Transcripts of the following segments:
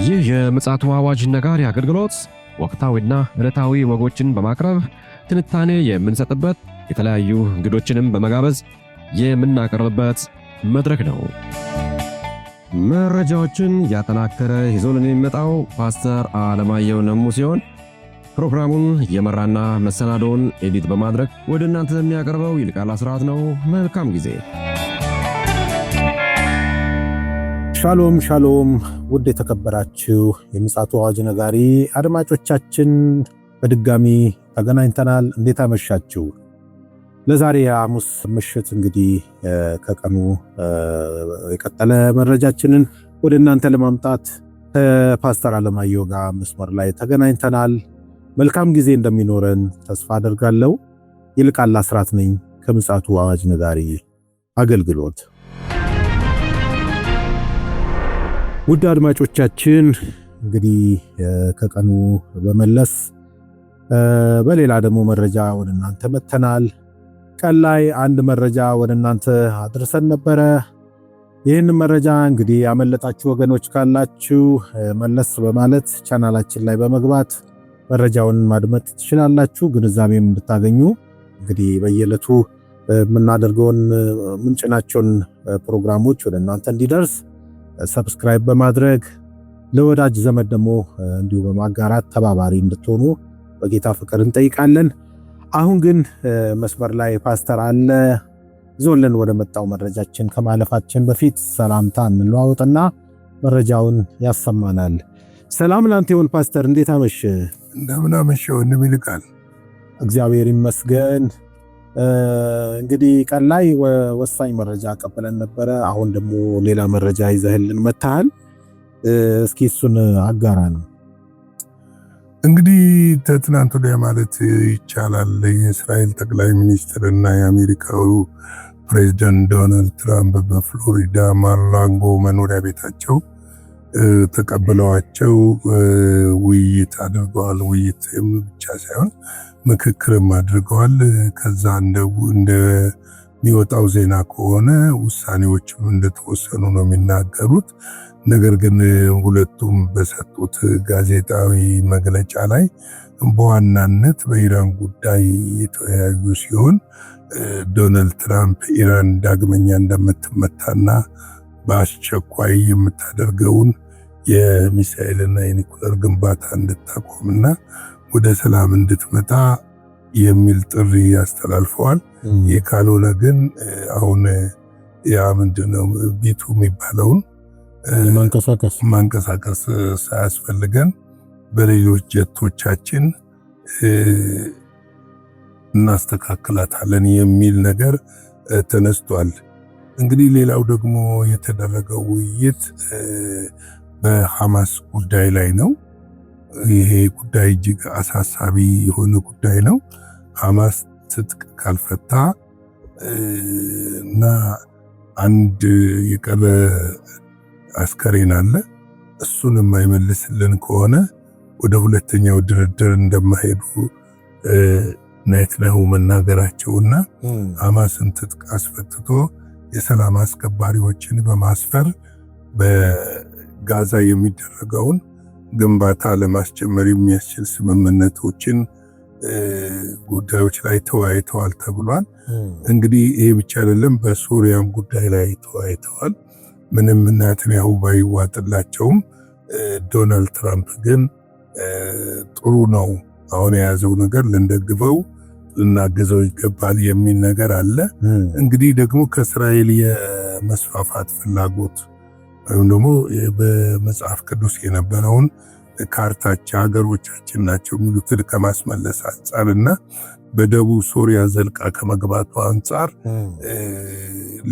ይህ የምፅዓቱ አዋጅ ነጋሪ አገልግሎት ወቅታዊና ዕለታዊ ወጎችን በማቅረብ ትንታኔ የምንሰጥበት የተለያዩ እንግዶችንም በመጋበዝ የምናቀርብበት መድረክ ነው። መረጃዎችን ያጠናከረ ይዞልን የሚመጣው ፓስተር አለማየሁ ነሙ ሲሆን ፕሮግራሙን የመራና መሰናዶውን ኤዲት በማድረግ ወደ እናንተ የሚያቀርበው ይልቃል አስራት ነው። መልካም ጊዜ። ሻሎም ሻሎም፣ ውድ የተከበራችሁ የምፅዓቱ አዋጅ ነጋሪ አድማጮቻችን በድጋሚ ተገናኝተናል። እንዴት አመሻችሁ? ለዛሬ ሐሙስ ምሽት እንግዲህ ከቀኑ የቀጠለ መረጃችንን ወደ እናንተ ለማምጣት ከፓስተር አለማየሁ ጋር መስመር ላይ ተገናኝተናል። መልካም ጊዜ እንደሚኖረን ተስፋ አደርጋለሁ። ይልቃል አስራት ነኝ ከምፅዓቱ አዋጅ ነጋሪ አገልግሎት። ውድ አድማጮቻችን እንግዲህ ከቀኑ በመለስ በሌላ ደግሞ መረጃ ወደ እናንተ መተናል። ቀን ላይ አንድ መረጃ ወደ እናንተ አድርሰን ነበረ። ይህን መረጃ እንግዲህ ያመለጣችሁ ወገኖች ካላችሁ መለስ በማለት ቻናላችን ላይ በመግባት መረጃውን ማድመጥ ትችላላችሁ። ግንዛቤም እንድታገኙ እንግዲህ በየዕለቱ የምናደርገውን ምንጭናቸውን ፕሮግራሞች ወደ እናንተ እንዲደርስ ሰብስክራይብ በማድረግ ለወዳጅ ዘመድ ደግሞ እንዲሁ በማጋራት ተባባሪ እንድትሆኑ በጌታ ፍቅር እንጠይቃለን። አሁን ግን መስመር ላይ ፓስተር አለ ዞልን ወደ መጣው መረጃችን ከማለፋችን በፊት ሰላምታ እንለዋወጥና መረጃውን ያሰማናል። ሰላም ላንተ ይሁን ፓስተር፣ እንዴት አመሸ? እንደምን አመሸው ይልቃል። እግዚአብሔር ይመስገን። እንግዲህ ቀን ላይ ወሳኝ መረጃ ቀበለን ነበረ። አሁን ደግሞ ሌላ መረጃ ይዘህልን መጥተሃል። እስኪ እሱን አጋራን። እንግዲህ ከትናንት ወዲያ ማለት ይቻላል የእስራኤል ጠቅላይ ሚኒስትር እና የአሜሪካው ፕሬዝዳንት ዶናልድ ትራምፕ በፍሎሪዳ ማር-ላጎ መኖሪያ ቤታቸው ተቀብለዋቸው ውይይት አድርገዋል። ውይይት ብቻ ሳይሆን ምክክርም አድርገዋል። ከዛ እንደሚወጣው ዜና ከሆነ ውሳኔዎችም እንደተወሰኑ ነው የሚናገሩት። ነገር ግን ሁለቱም በሰጡት ጋዜጣዊ መግለጫ ላይ በዋናነት በኢራን ጉዳይ የተወያዩ ሲሆን ዶናልድ ትራምፕ ኢራን ዳግመኛ እንደምትመታና በአስቸኳይ የምታደርገውን የሚሳኤልና የኒኩለር ግንባታ እንድታቆምና ወደ ሰላም እንድትመጣ የሚል ጥሪ ያስተላልፈዋል። የካልሆነ ግን አሁን ያ ምንድነው ቢቱ የሚባለውን ማንቀሳቀስ ሳያስፈልገን በሌሎች ጀቶቻችን እናስተካክላታለን የሚል ነገር ተነስቷል። እንግዲህ ሌላው ደግሞ የተደረገው ውይይት በሐማስ ጉዳይ ላይ ነው። ይሄ ጉዳይ እጅግ አሳሳቢ የሆነ ጉዳይ ነው። ሐማስ ትጥቅ ካልፈታ እና አንድ የቀረ አስከሬን አለ እሱን የማይመልስልን ከሆነ ወደ ሁለተኛው ድርድር እንደማይሄዱ ኔታንያሁ መናገራቸውና ሐማስን ትጥቅ አስፈትቶ የሰላም አስከባሪዎችን በማስፈር በጋዛ የሚደረገውን ግንባታ ለማስጀመር የሚያስችል ስምምነቶችን ጉዳዮች ላይ ተወያይተዋል ተብሏል። እንግዲህ ይሄ ብቻ አይደለም፣ በሶሪያም ጉዳይ ላይ ተወያይተዋል። ምንም ኔታንያሁ ባይዋጥላቸውም ዶናልድ ትራምፕ ግን ጥሩ ነው አሁን የያዘው ነገር ልንደግፈው ልናገዘው ይገባል የሚል ነገር አለ። እንግዲህ ደግሞ ከእስራኤል የመስፋፋት ፍላጎት ወይም ደግሞ በመጽሐፍ ቅዱስ የነበረውን ካርታቸው ሀገሮቻችን ናቸው የሚሉትን ከማስመለስ አንጻርና በደቡብ ሶሪያ ዘልቃ ከመግባቱ አንጻር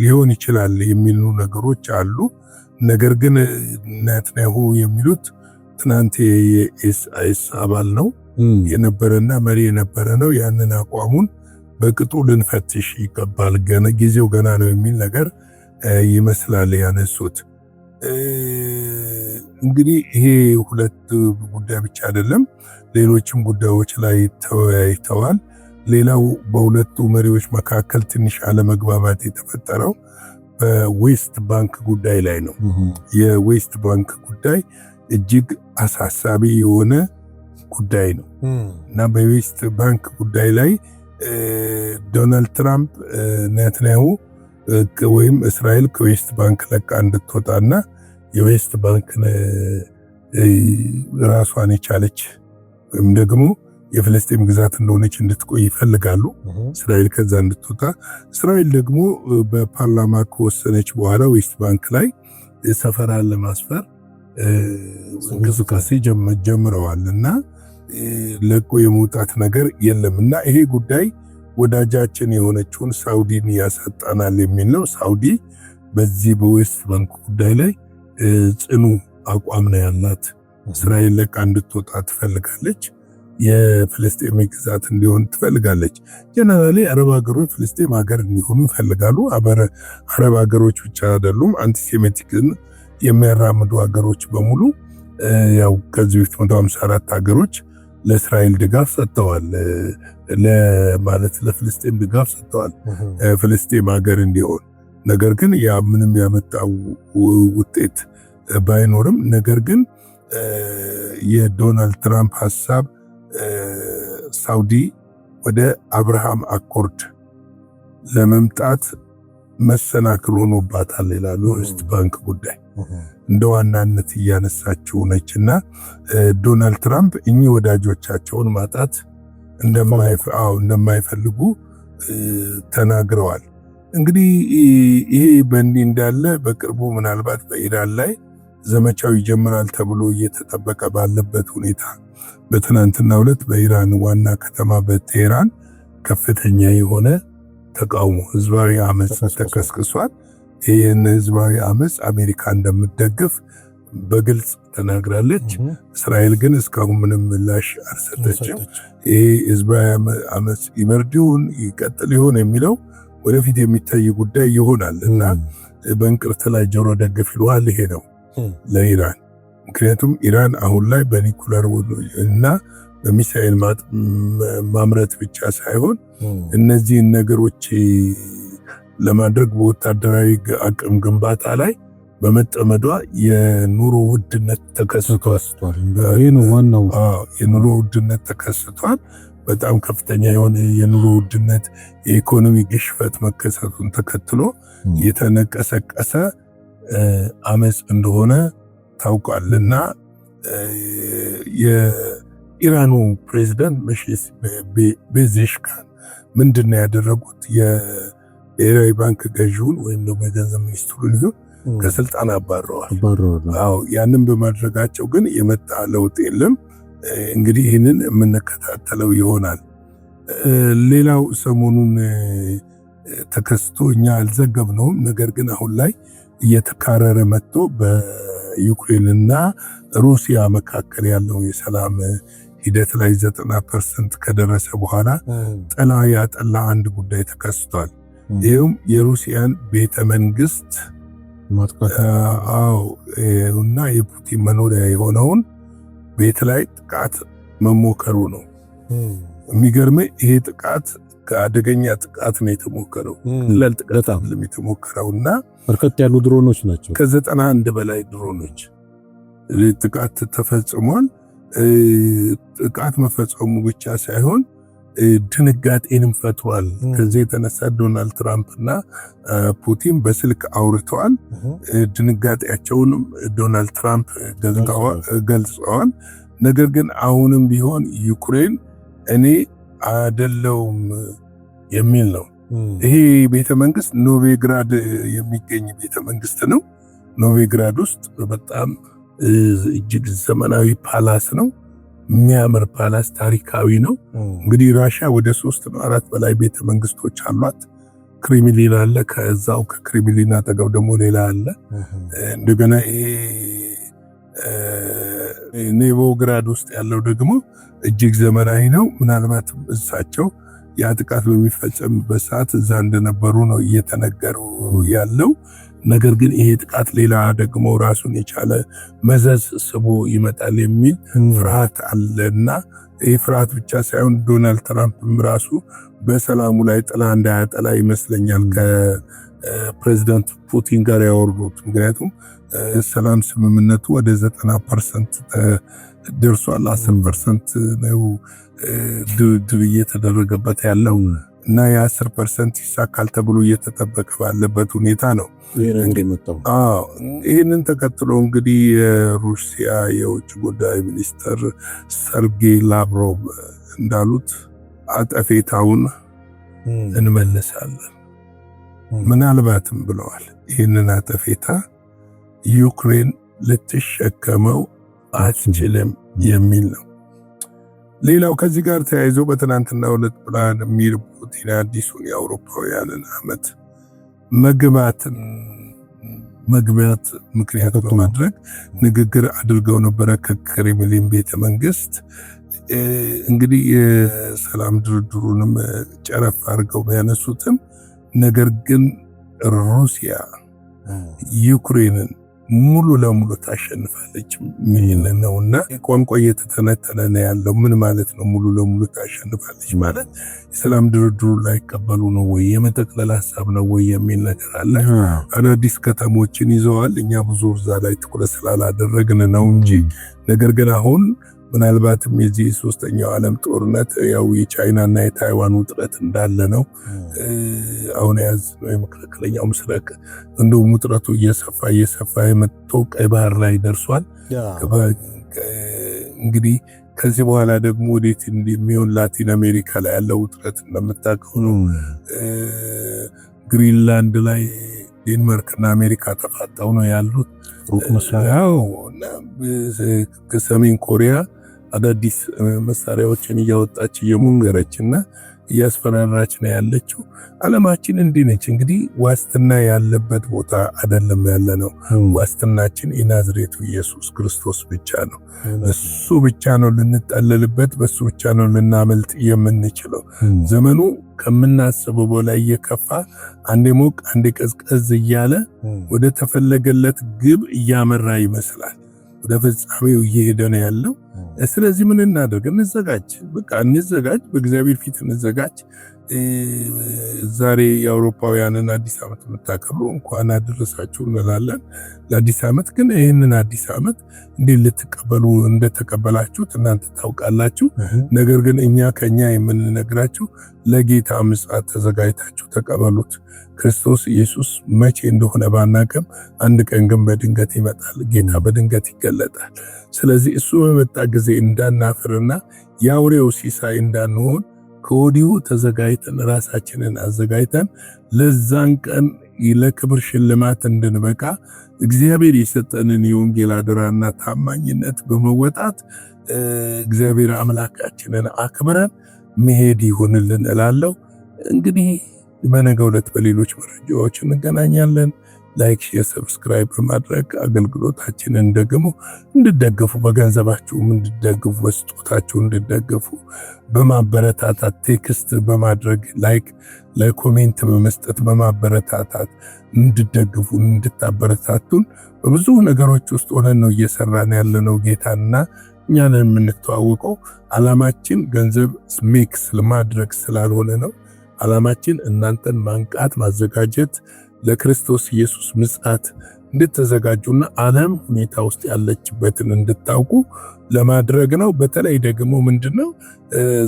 ሊሆን ይችላል የሚሉ ነገሮች አሉ። ነገር ግን ኔታንያሁ የሚሉት ትናንት የኤስአይኤስ አባል ነው የነበረና መሪ የነበረ ነው። ያንን አቋሙን በቅጡ ልንፈትሽ ይገባል፣ ጊዜው ገና ነው የሚል ነገር ይመስላል ያነሱት። እንግዲህ ይሄ ሁለት ጉዳይ ብቻ አይደለም፣ ሌሎችም ጉዳዮች ላይ ተወያይተዋል። ሌላው በሁለቱ መሪዎች መካከል ትንሽ አለመግባባት የተፈጠረው በዌስት ባንክ ጉዳይ ላይ ነው። የዌስት ባንክ ጉዳይ እጅግ አሳሳቢ የሆነ ጉዳይ ነው እና በዌስት ባንክ ጉዳይ ላይ ዶናልድ ትራምፕ ኔታንያሁ ወይም እስራኤል ከዌስት ባንክ ለቃ እንድትወጣና የዌስት ባንክ ራሷን የቻለች ወይም ደግሞ የፍልስጤም ግዛት እንደሆነች እንድትቆይ ይፈልጋሉ። እስራኤል ከዛ እንድትወጣ። እስራኤል ደግሞ በፓርላማ ከወሰነች በኋላ ዌስት ባንክ ላይ ሰፈራን ለማስፈር እንቅስቃሴ ጀምረዋል እና ለቆ የመውጣት ነገር የለም እና ይሄ ጉዳይ ወዳጃችን የሆነችውን ሳውዲን ያሳጣናል የሚል ነው። ሳውዲ በዚህ በዌስት ባንክ ጉዳይ ላይ ጽኑ አቋም ነው ያላት። እስራኤል ለቃ እንድትወጣ ትፈልጋለች። የፍልስጤም ግዛት እንዲሆን ትፈልጋለች። ጀነራሊ አረብ ሀገሮች ፍልስጤም ሀገር እንዲሆኑ ይፈልጋሉ። አረብ ሀገሮች ብቻ አይደሉም፣ አንቲሴሜቲክን የሚያራምዱ ሀገሮች በሙሉ ያው ከዚህ በፊት 154 ሀገሮች ለእስራኤል ድጋፍ ሰጥተዋል፣ ለማለት ለፍልስጤም ድጋፍ ሰጥተዋል ፍልስጤም ሀገር እንዲሆን። ነገር ግን ያ ምንም ያመጣው ውጤት ባይኖርም ነገር ግን የዶናልድ ትራምፕ ሐሳብ ሳውዲ ወደ አብርሃም አኮርድ ለመምጣት መሰናክል ሆኖባታል ይላሉ። ዌስት ባንክ ጉዳይ እንደ ዋናነት እያነሳችው ነችና ዶናልድ ትራምፕ እኚህ ወዳጆቻቸውን ማጣት እንደማይፈልጉ ተናግረዋል። እንግዲህ ይሄ በእንዲህ እንዳለ በቅርቡ ምናልባት በኢራን ላይ ዘመቻው ይጀምራል ተብሎ እየተጠበቀ ባለበት ሁኔታ በትናንትናው ዕለት በኢራን ዋና ከተማ በቴህራን ከፍተኛ የሆነ ተቃውሞ ህዝባዊ አመጽ ተቀስቅሷል። ይህን ህዝባዊ አመጽ አሜሪካ እንደምትደግፍ በግልጽ ተናግራለች። እስራኤል ግን እስካሁን ምንም ምላሽ አልሰጠችም። ይሄ ህዝባዊ አመጽ ይበርድ ይሁን ይቀጥል ይሆን የሚለው ወደፊት የሚታይ ጉዳይ ይሆናል እና በእንቅርት ላይ ጆሮ ደግፍ ይለዋል። ይሄ ነው ለኢራን። ምክንያቱም ኢራን አሁን ላይ በኒኩለር እና በሚሳኤል ማምረት ብቻ ሳይሆን እነዚህን ነገሮች ለማድረግ በወታደራዊ አቅም ግንባታ ላይ በመጠመዷ የኑሮ ውድነት ተከስቷል። ይሄ ነው ዋናው። የኑሮ ውድነት ተከስቷል። በጣም ከፍተኛ የሆነ የኑሮ ውድነት የኢኮኖሚ ግሽፈት መከሰቱን ተከትሎ የተነቀሰቀሰ አመጽ እንደሆነ ታውቋልና የኢራኑ ፕሬዝዳንት ቤዜሽካን ምንድነው ያደረጉት? የብሔራዊ ባንክ ገዢውን ወይም ደግሞ የገንዘብ ሚኒስትሩን ከስልጣን አባረዋል። ያንን በማድረጋቸው ግን የመጣ ለውጥ የለም። እንግዲህ ይህንን የምንከታተለው ይሆናል። ሌላው ሰሞኑን ተከስቶ እኛ አልዘገብነውም፣ ነገር ግን አሁን ላይ እየተካረረ መጥቶ በዩክሬንና ሩሲያ መካከል ያለው የሰላም ሂደት ላይ 90% ከደረሰ በኋላ ጥላ ያጠላ አንድ ጉዳይ ተከስቷል። ይህም የሩሲያን ቤተ መንግስት እና የፑቲን መኖሪያ የሆነውን ቤት ላይ ጥቃት መሞከሩ ነው። የሚገርም ይሄ ጥቃት ከአደገኛ ጥቃት ነው የተሞከረው። ለል ጥቃት አይደለም የተሞከረውና በርከት ያሉ ድሮኖች ናቸው። ከ91 በላይ ድሮኖች ጥቃት ተፈጽሟል። ጥቃት መፈጸሙ ብቻ ሳይሆን ድንጋጤንም ፈጥሯል። ከዚህ የተነሳ ዶናልድ ትራምፕና ፑቲን በስልክ አውርተዋል። ድንጋጤያቸውንም ዶናልድ ትራምፕ ገልጸዋል። ነገር ግን አሁንም ቢሆን ዩክሬን እኔ አይደለሁም የሚል ነው። ይሄ ቤተመንግስት ኖቬግራድ የሚገኝ ቤተመንግስት ነው። ኖቬግራድ ውስጥ በጣም እጅግ ዘመናዊ ፓላስ ነው። የሚያምር ፓላስ፣ ታሪካዊ ነው። እንግዲህ ራሽያ ወደ 3 ነው 4 በላይ ቤተመንግስቶች አሏት። ክሬምሊን አለ፣ ከዛው ከክሬምሊን አጠገብ ደግሞ ሌላ አለ። እንደገና ኔቮግራድ ውስጥ ያለው ደግሞ እጅግ ዘመናዊ ነው። ምናልባትም እሳቸው ያ ጥቃት በሚፈጸምበት ሰዓት እዛ እንደነበሩ ነው እየተነገሩ ያለው። ነገር ግን ይሄ ጥቃት ሌላ ደግሞ ራሱን የቻለ መዘዝ ስቦ ይመጣል የሚል ፍርሃት አለና ይህ ፍርሃት ብቻ ሳይሆን ዶናልድ ትራምፕም ራሱ በሰላሙ ላይ ጥላ እንዳያጠላ ይመስለኛል ፕሬዚዳንት ፑቲን ጋር ያወርዱት። ምክንያቱም ሰላም ስምምነቱ ወደ 90% ደርሷል። 10% ነው ድርድር እየተደረገበት ያለው እና የ10% ይሳካል ተብሎ እየተጠበቀ ባለበት ሁኔታ ነው ይህንን ተከትሎ እንግዲህ የሩሲያ የውጭ ጉዳይ ሚኒስትር ሰርጌይ ላቭሮቭ እንዳሉት አጠፌታውን እንመልሳለን ምናልባትም ብለዋል። ይህንን አጠፌታ ዩክሬን ልትሸከመው አትችልም የሚል ነው። ሌላው ከዚህ ጋር ተያይዞ በትናንትናው ዕለት ቭላዲሚር ፑቲን አዲሱን የአውሮፓውያንን ዓመት መግቢያት ምክንያት በማድረግ ንግግር አድርገው ነበረ ከክሬምሊን ቤተ መንግስት። እንግዲህ የሰላም ድርድሩንም ጨረፍ አድርገው ቢያነሱትም ነገር ግን ሩሲያ ዩክሬንን ሙሉ ለሙሉ ታሸንፋለች የሚል ነውና ቋንቋ እየተተነተነ ነው ያለው። ምን ማለት ነው ሙሉ ለሙሉ ታሸንፋለች ማለት? የሰላም ድርድሩ ላይ ቀበሉ ነው ወይ የመጠቅለል ሐሳብ ነው ወይ የሚል ነገር አለ። አዳዲስ ከተሞችን ይዘዋል። እኛ ብዙ እዛ ላይ ትኩረት ስላላደረግን ነው እንጂ ነገር ግን አሁን ምናልባትም የዚህ ሶስተኛው ዓለም ጦርነት ያው የቻይናና የታይዋን ውጥረት እንዳለ ነው። አሁን ያዝነው የመካከለኛው ምስራቅ እንደውም ውጥረቱ እየሰፋ የመጥቶ ቀይ ባህር ላይ ደርሷል። እንግዲህ ከዚህ በኋላ ደግሞ ወዴት እንደሚሆን ላቲን አሜሪካ ላይ ያለው ውጥረት እንደምታውቀው ነው። ግሪንላንድ ላይ ዴንማርክ እና አሜሪካ ተፋጠው ነው ያሉት። ሩቅ መስላው እና ከሰሜን ኮሪያ አዳዲስ መሳሪያዎችን እያወጣች እየሞከረችና እያስፈራራች ነው ያለችው። ዓለማችን እንዲህ ነች። እንግዲህ ዋስትና ያለበት ቦታ አይደለም ያለ ነው። ዋስትናችን የናዝሬቱ ኢየሱስ ክርስቶስ ብቻ ነው። እሱ ብቻ ነው ልንጠለልበት፣ በሱ ብቻ ነው ልናመልጥ የምንችለው። ዘመኑ ከምናስበው በላይ እየከፋ አንዴ ሞቅ አንዴ ቀዝቀዝ እያለ ወደ ተፈለገለት ግብ እያመራ ይመስላል። ወደ ፍጻሜው እየሄደ ነው ያለው። ስለዚህ ምን እናደርግ? እንዘጋጅ። በቃ እንዘጋጅ፣ በእግዚአብሔር ፊት እንዘጋጅ። ዛሬ የአውሮፓውያንን አዲስ ዓመት የምታከብሩ እንኳን አደረሳችሁ እንላለን ለአዲስ ዓመት። ግን ይህንን አዲስ ዓመት እንዴት ልትቀበሉ እንደተቀበላችሁት እናንተ ታውቃላችሁ። ነገር ግን ከኛ የምንነግራችሁ ለጌታ ምጽአት ተዘጋጅታችሁ ተቀበሉት። ክርስቶስ ኢየሱስ መቼ እንደሆነ ባናቅም አንድ ቀን ግን በድንገት ይመጣል። ጌታ በድንገት ይገለጣል። ስለዚህ እሱ በመጣ ጊዜ እንዳናፍርና የአውሬው ሲሳይ እንዳንሆን ከወዲሁ ተዘጋጅተን ራሳችንን አዘጋጅተን ለዛን ቀን ለክብር ሽልማት እንድንበቃ እግዚአብሔር የሰጠንን የወንጌል አደራና ታማኝነት በመወጣት እግዚአብሔር አምላካችንን አክብረን መሄድ ይሁንልን እላለሁ። እንግዲህ በነገው ዕለት በሌሎች መረጃዎች እንገናኛለን። ላይክ፣ ሼር፣ ሰብስክራይብ በማድረግ አገልግሎታችንን ደግሞ እንድትደግፉ፣ በገንዘባችሁም እንድትደግፉ፣ በስጦታችሁ እንድትደግፉ፣ በማበረታታት ቴክስት በማድረግ ላይክ ለኮሜንት በመስጠት በማበረታታት እንድትደግፉ እንድታበረታቱን በብዙ ነገሮች ውስጥ ሆነን ነው እየሰራን ያለነው። ጌታና እኛን የምንተዋወቀው ዓላማችን ገንዘብ ሜክስ ለማድረግ ስላልሆነ ነው። ዓላማችን እናንተን ማንቃት፣ ማዘጋጀት ለክርስቶስ ኢየሱስ ምጽአት እንድትዘጋጁና ዓለም ሁኔታ ውስጥ ያለችበትን እንድታውቁ ለማድረግ ነው። በተለይ ደግሞ ምንድነው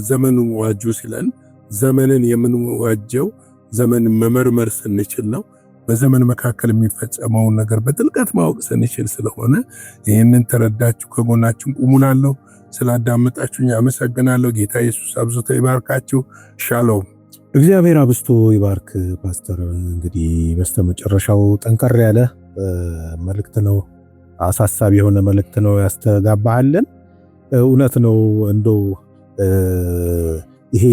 ዘመኑን ዋጁ ሲለን ዘመንን የምንዋጀው ዘመንን መመርመር ስንችል ነው። በዘመን መካከል የሚፈጸመውን ነገር በጥልቀት ማወቅ ስንችል ስለሆነ ይህንን ተረዳችሁ ከጎናችን ቁሙናለሁ። ስላዳመጣችሁኝ አመሰግናለሁ። ጌታ ኢየሱስ አብዝቶ ይባርካችሁ። ሻሎም። እግዚአብሔር አብዝቶ ይባርክ። ፓስተር እንግዲህ በስተመጨረሻው ጠንከር ያለ መልእክት ነው፣ አሳሳቢ የሆነ መልእክት ነው ያስተጋባልን። እውነት ነው። እንደው ይሄ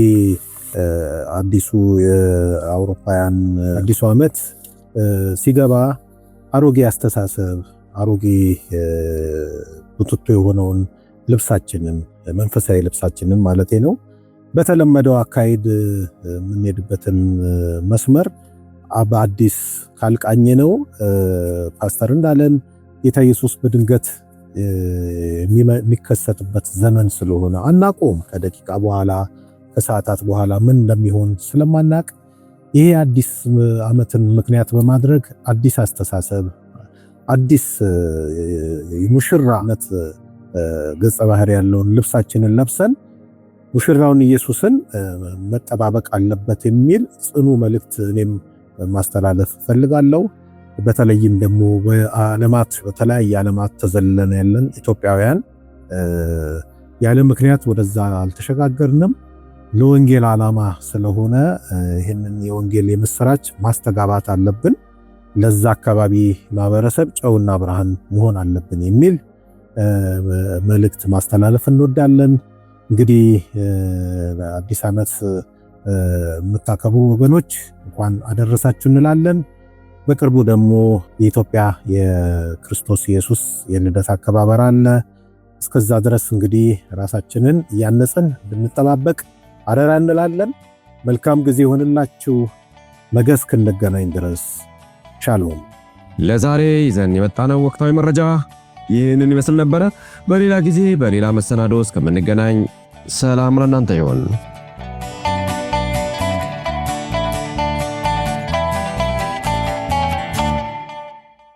አዲሱ የአውሮፓውያን አዲሱ ዓመት ሲገባ አሮጌ አስተሳሰብ፣ አሮጌ ቡትቶ የሆነውን ልብሳችንን፣ መንፈሳዊ ልብሳችንን ማለቴ ነው በተለመደው አካሄድ የምንሄድበትን መስመር በአዲስ ካልቃኘ ነው ፓስተር እንዳለን ጌታ ኢየሱስ በድንገት የሚከሰትበት ዘመን ስለሆነ አናቆም። ከደቂቃ በኋላ ከሰዓታት በኋላ ምን እንደሚሆን ስለማናቅ ይሄ አዲስ ዓመትን ምክንያት በማድረግ አዲስ አስተሳሰብ፣ አዲስ የሙሽራነት ገጸ ባህሪ ያለውን ልብሳችንን ለብሰን ሙሽራውን ኢየሱስን መጠባበቅ አለበት የሚል ጽኑ መልእክት እኔም ማስተላለፍ ፈልጋለሁ። በተለይም ደግሞ በተለያየ ዓለማት ተዘልለን ያለን ኢትዮጵያውያን ያለ ምክንያት ወደዛ አልተሸጋገርንም። ለወንጌል ዓላማ ስለሆነ ይህንን የወንጌል የምስራች ማስተጋባት አለብን። ለዛ አካባቢ ማህበረሰብ ጨውና ብርሃን መሆን አለብን የሚል መልእክት ማስተላለፍ እንወዳለን። እንግዲህ አዲስ ዓመት የምታከብሩ ወገኖች እንኳን አደረሳችሁ እንላለን። በቅርቡ ደግሞ የኢትዮጵያ የክርስቶስ ኢየሱስ የልደት አከባበር አለ። እስከዛ ድረስ እንግዲህ ራሳችንን እያነጽን እንድንጠባበቅ አደራ እንላለን። መልካም ጊዜ ይሆንላችሁ። ነገ እስክንገናኝ ድረስ ሻሎም። ለዛሬ ይዘን የመጣነው ወቅታዊ መረጃ ይህንን ይመስል ነበረ። በሌላ ጊዜ በሌላ መሰናዶ እስከምንገናኝ ሰላም ለእናንተ ይሁን።